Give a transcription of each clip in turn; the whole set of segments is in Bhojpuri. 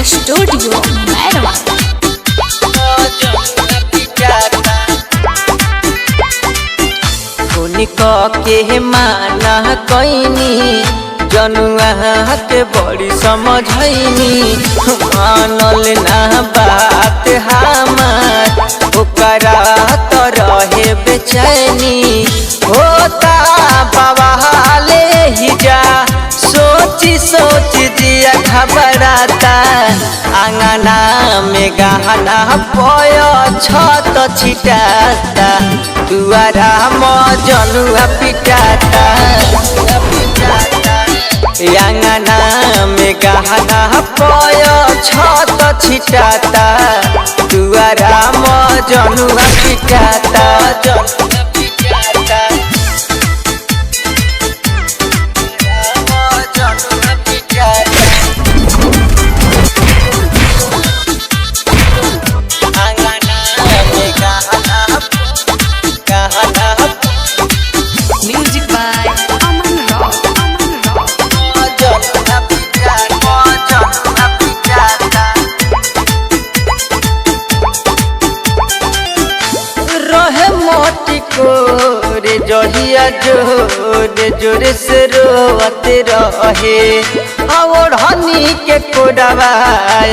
स्टूडियो मैरवा। के माना कईनी जनुआ के बड़ी समझनी मानल ना बात हमार ओकरा तो रहे बेचैनी होता बवाले ही जा सोची सोच दिया घबराता आंगना में गहना पय छत छिटाता दुआरा मजनुआ पिटाता आंगना में गहना पय छत छिटाता दुआरा मजनुआ पिटाता म्यूजिक बाय अमन रॉक। रहे मोटी को रे जहिया जोरे जोरे से रोते रहे और हनी के कोडवा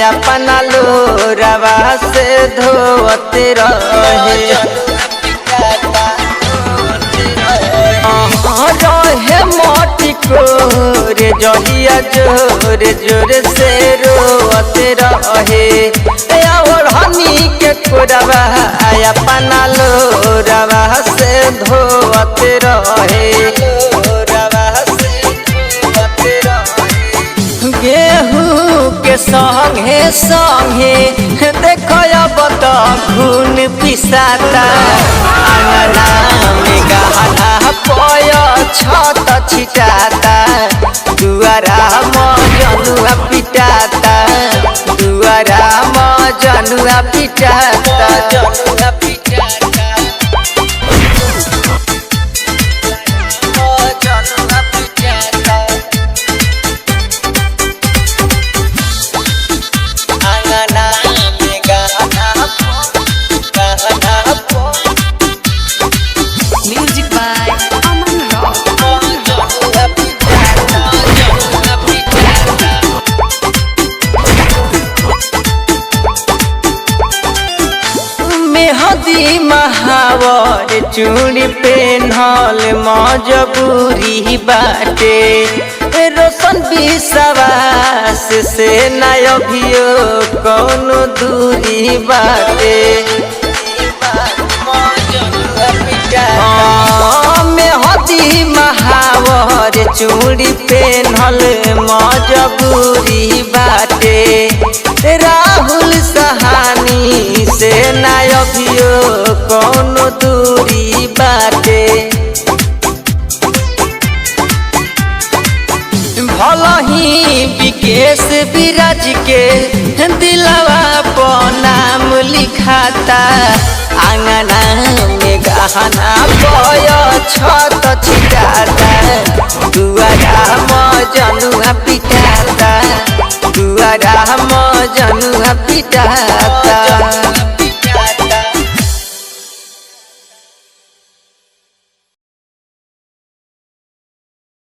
अपना लोरवा से धोते रहे रहे मोटी को रे जहिया जोरे जोरे से रोते रहे और हनी के कोडवा अपना लोरवा से धोते रहे गेहूँ के संगे संगे देखो अब तो खून पिसाता आंगना में गहना पय छत छिटाता दुआरा मजनुआ पिटाता दुआरा मजनुआ पिटाता म्यूजिक बाय अमन रॉक। मेहदी महावर चूड़ी पेन्हल मजबूरी बाटे रोशन विश्वास से ना अभियो कौनो दूरी बाटे मेहदी महावर चूड़ी पेन्हल मजबूरी बाटे राहुल सहानी से ना अभियो कौनो दूरी बाटे भलही विकेश विराज के दिलवा पर नाम लिखाता आंगना में गहना पय छत छिटाता दुआरा मजनुआ पिटाता दुआरा मजनुआ पिटाता।